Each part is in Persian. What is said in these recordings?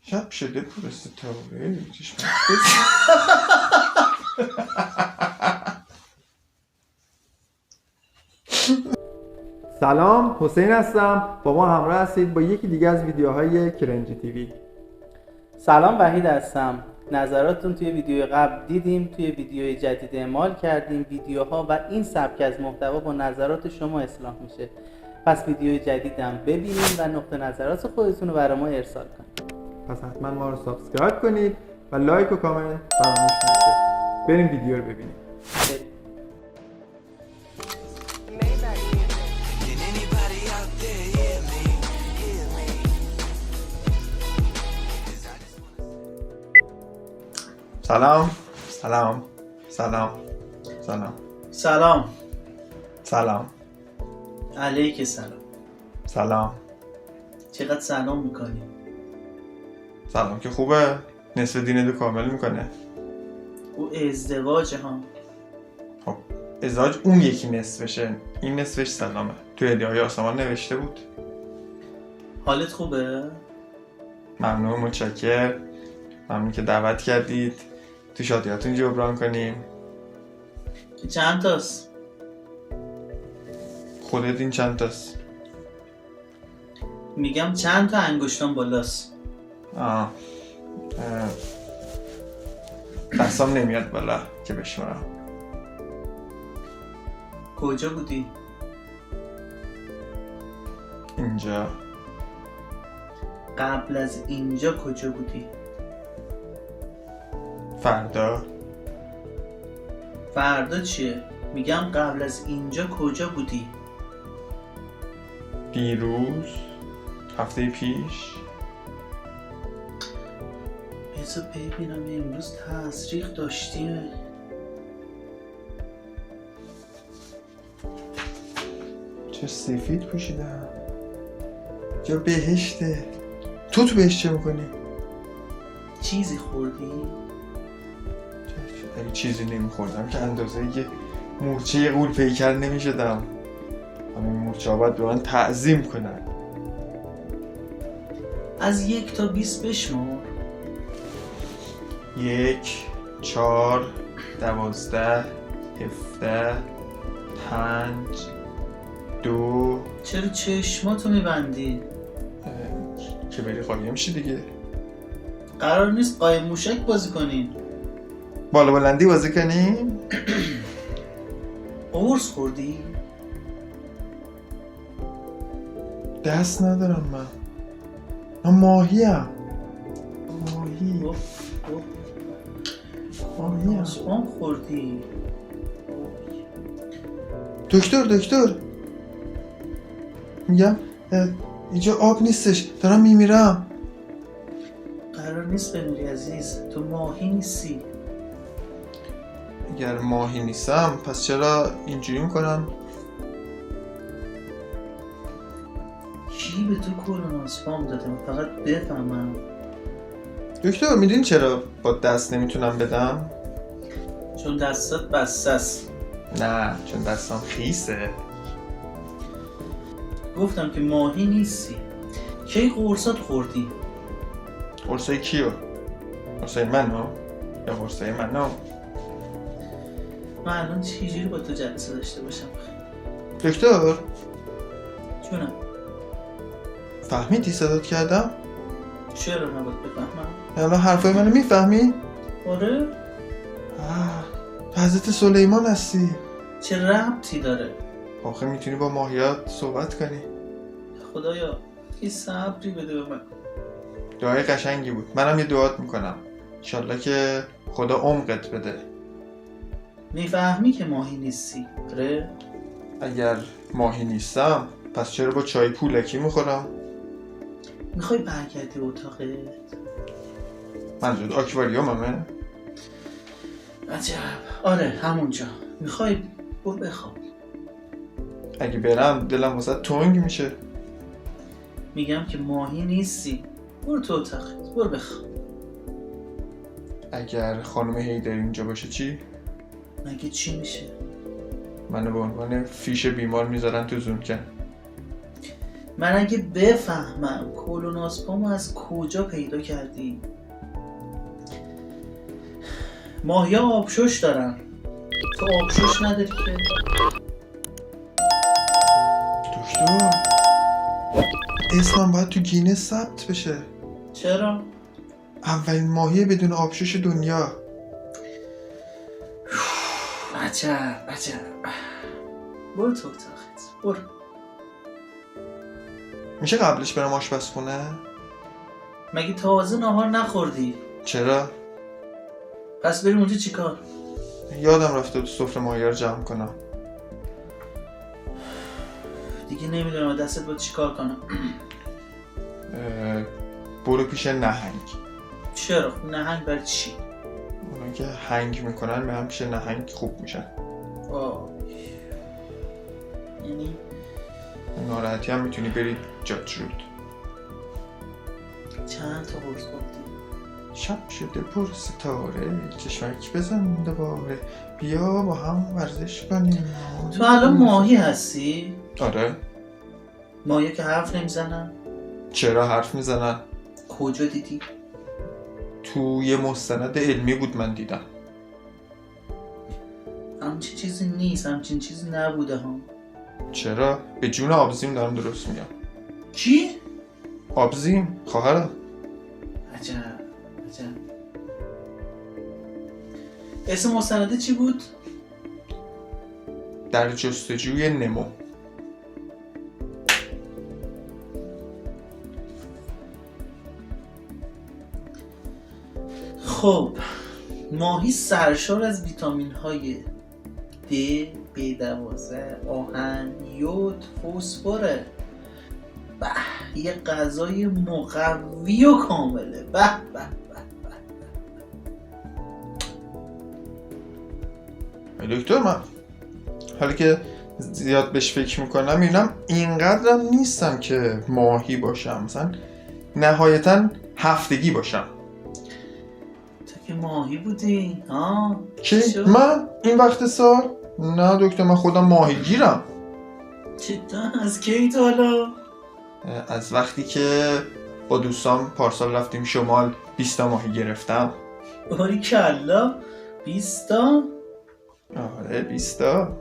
شب شده پرسته تاوره چشم سلام، حسین هستم. با ما همراه هستید با یکی دیگه از ویدیوهای کرنجی تیوی. سلام، وحید هستم. نظراتتون توی ویدیو قبل دیدیم، توی ویدیوی جدید اعمال کردیم. ویدیوها و این سبک از محتوا با نظرات شما اصلاح میشه. پس ویدیوی جدیدم ببینید و نقطه نظرات خودتون رو برای ما ارسال کنید. پس حتما ما رو سابسکرایب کنید و لایک و کامنت فراموش نشه. بریم ویدیو رو ببینیم. سلام سلام سلام سلام سلام. سلام علیک سلام. سلام چقدر سلام میکنی؟ سلام که خوبه، نصف دین دو کامل میکنه. او ازدواج ها. خب ازدواج اون یکی نصفشه، این نصفش سلامه. تو هدیه‌های آسمان نوشته بود. حالت خوبه؟ ممنون، متشکر. ممنون که دعوت کردید تو شادیاتون جبران کنیم. چند تاست؟ خودت این چند تاست؟ میگم چند تا انگشتان بالاست؟ دستام نمیاد بالا که بشمارم. کجا بودی؟ اینجا. قبل از اینجا کجا بودی؟ فردا. فردا چیه؟ میگم قبل از اینجا کجا بودی؟ دیروز، هفته پیش. بذار ببینم امروز تسریق داشتیم. چه سفید پوشیدم، چه بهشته. تو بهشت چه میکنی؟ چیزی خوردی؟ اگه چیزی نمیخوردم که اندازه یه مورچه غول پیکر نمیشدم. همین مورچه ها باید به من تعظیم کنن. از 1 تا 20 بشمار. 1 4 12 17 5 2 چرا چشماتو میبندی؟ که بری قایم شی دیگه. قرار نیست قایم موشک بازی کنیم. بالا بلندی بازی کنیم. قرص خوردی؟ دست ندارم من ماهیم. ماهی. ماهیم. آسپان خوردی؟ دکتر میگم اینجا آب نیستش، دارم میمیرم. قرار نیست بمیری عزیز، تو ماهی نیستی. اگر ماهی نیستم پس چرا اینجوری میکنم؟ کی به تو کلوناسپام داده؟ فقط بفهمم. دکتر میدین چرا با دست نمیتونم بدم؟ چون دستات بسته است. نه، چون دستم خیسه. گفتم که ماهی نیستی. کی قرصات خوردی؟ قرصای کیو؟ قرصای منو؟ یا قرصای منو؟ من الان چجوری با تو جلسه داشته باشم؟ دکتر چونم؟ فهمیدی صدات کردم؟ چرا نباید بفهمم؟ الان حرفای منو میفهمی؟ آره؟ حضرت سلیمان هستی. چه ربطی داره؟ آخه میتونی با ماهیات صحبت کنی. خدایا یه صبری بده به من. دعای قشنگی بود. منم یه دعات میکنم انشالله که خدا عمقت بده. میفهمی که ماهی نیستی؟ آره؟ اگر ماهی نیستم پس چرا با چای پولکی میخورم؟ میخوای برگردی اتاقت؟ منظور آکواریوممه؟ عجب. آره همونجا. میخوای برو بخواب. اگه برم دلم واسه تنگ میشه. میگم که ماهی نیستی، برو تو اتاقت، برو بخواب. اگر خانم هیدر اینجا باشه چی؟ مگه چی میشه؟ منو به عنوان فیش بیمار میذارن تو زونکن. من اگه بفهمم کولوناسپامو از کجا پیدا کردی. ماهیا آبشوش دارن، تو آبشوش نداری که. دکتر اسمم باید تو گینس ثبت بشه. چرا؟ اولین ماهی بدون آبشوش دنیا. عجب. برو تو اتاقت، برو. میشه قبلش برم آشپزخونه؟ مگه تازه ناهار نخوردی؟ چرا؟ پس بریم اونجا چیکار؟ یادم رفته تو سفره ماهی رو جمع کنم. دیگه نمیدونم دستت با چیکار کنم. برو پیش نهنگ. چرا؟ نهنگ برای چی؟ اونا که هنگ میکنن به هم پیش نهنگ خوب میشن. یعنی ناراحتی هم میتونی بری جاجرود. چند تا قرص خوردی؟ شب شده پر ستاره، چشمک بزن دوباره، بیا با هم ورزش کنیم. تو الان ماهی هستی؟ آره. ماهی که حرف نمیزنن؟ چرا حرف میزنن؟ کجا دیدی؟ تو یه مستند علمی بود من دیدم. همچین چیزی نیست، همچین چیزی نبوده ها. چرا؟ به جون آبزیم دارم درست میگم. کی؟ آبزیم خواهرم. عجب. اسم مستنده چی بود؟ در جستجوی نمو. خب ماهی سرشار از ویتامین های D، B12، آهن، یود، فسفره. یه غذای مقوی و کامله. دکتر من حالا که زیاد بهش فکر میکنم میبینم اینقدرم نیستم که ماهی باشم، مثلا نهایتا هفتگی باشم. تو که ماهی بودی ها؟ کی؟ من این وقت سال؟ نه دکتر من خودم ماهی گیرم. جدا؟ از کی تا حالا؟ از وقتی که با دوستام پارسال رفتیم شمال 20 تا ماهی گرفتم. باریکلا 20 تا؟ آره 20 تا.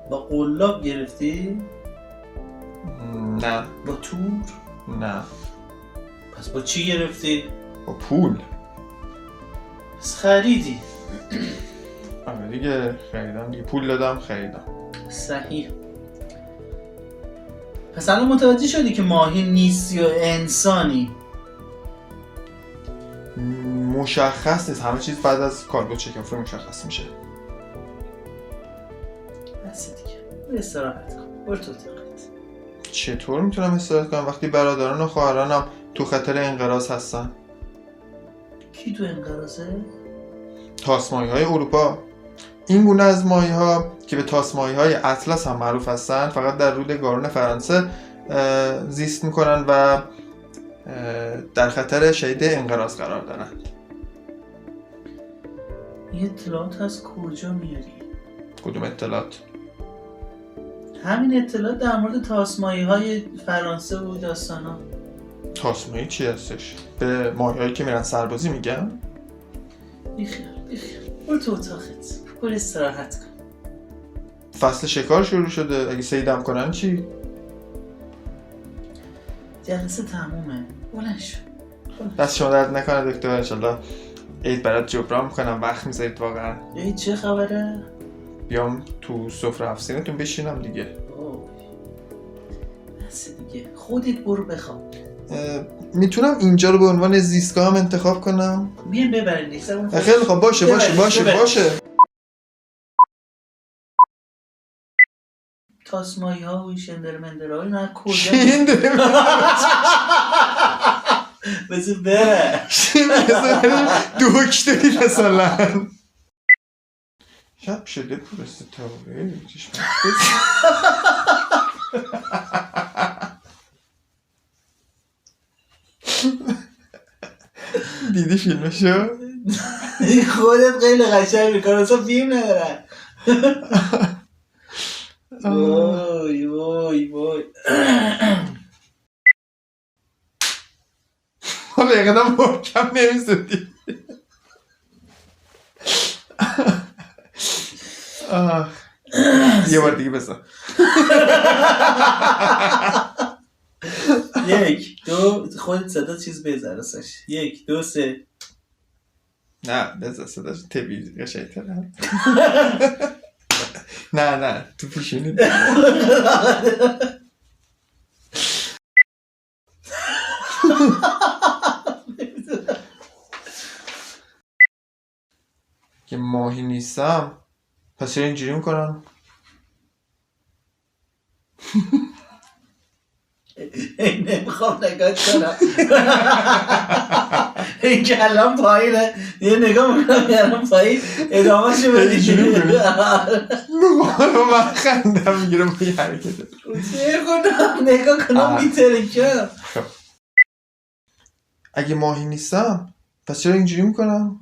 با قلاب گرفتی؟ نه. با تور؟ نه. پس با چی گرفتی؟ با پول. پس خریدی؟ آره دیگه خریدم دیگه، پول دادم خریدم. صحیح. پس الان متوجه شدی که ماهی نیستی و انسانی؟ مشخص نیست، همه چیز بعد از کاربرد شکافته مشخص میشه. بس دیگه برو استراحت کن، برو تو اتاقت. چطور میتونم استراحت کنم وقتی برادران و خواهرانم تو خطر انقراض هستن؟ کی تو انقراضه؟ تاسمایی های اروپا. این گونه از ماهی ها که به تاسمایی های اطلس هم معروف هستن فقط در رود گارون فرانسه زیست میکنن و در خطر شدید انقراض قرار دارن. این اطلاعات از کجا میاری؟ کدوم اطلاعات؟ همین اطلاعات در مورد تاسمایی های فرانسه و داستان ها. تاسمایی چی هستش؟ به ماهی هایی که میرن سربازی میگم؟ بیخیال برو تو اتاقت، برو استراحت کن. فصل شکار شروع شده، اگه صیدم کنن چی؟ جلسه تمومه، بلند شو. دست شما درد نکنه دکتر، انشالله عید برات جبران میکنم، وقت میذارید واقعا. عید چه خبره؟ بیام تو سفره افسینتون بشینم دیگه. بس دیگه خودت برو بخواب. میتونم اینجا رو به عنوان زیستگاه هم انتخاب کنم؟ بیایم ببرین دیگه. خیلی خب باشه. تاسمایی ها و شندرمندر های نه کجا؟ بذار بره دکتری مثلا. شب شده پر ستاره. دیدی فیلمشو؟ خودت خیلی قشنگ میکنه، اصلا فیلم ندارن. وای وای وای. حالا اینقدر محکم نمیزدی. یه بار دیگه بزن. 1 2 خودت صدا چیز بزن راستش. 1 2 3. نه بزن صداش طبیعی قشنگ‌تره. نه تو پیشونی. که ماهی نیستم پس چرا اینجوری میکنم؟ نمیخوام نگاه کنم. این کلم پایینه، یه نگاه میکنم یارم پایین ادامه شو اینجوری بدی. من خندم میگیره با یه حرکت. چه کنم نگاه کنم میترکم. اگه ماهی نیستم پس چرا اینجوری میکنم؟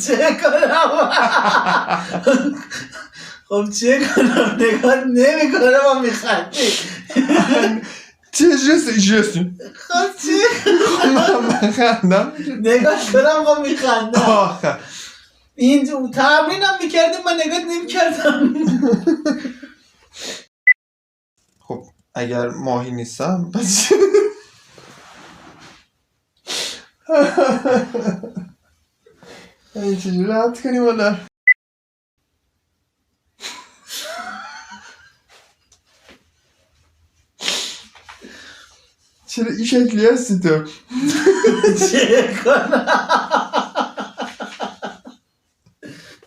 چه کنم؟ خب چه کنم نگاه نمی کنم و میخندی. چه جستی؟ خب چه من خندم نگاه کنم خب میخندم. آخه این تمرینم میکردیم من نگاه نمی کردم. خب اگر ماهی نیستم پس این چجوری رد کنیم والا؟ چرا این شکلی هستی تو؟ چه کنم؟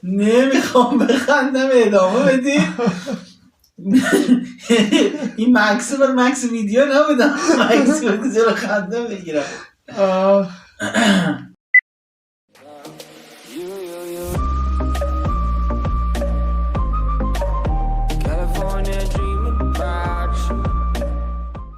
نمیخوام بخندم ادامه بدی. این مکس بر مکس ویدیو نبودم. مکس بر کجا خنده بگیرم.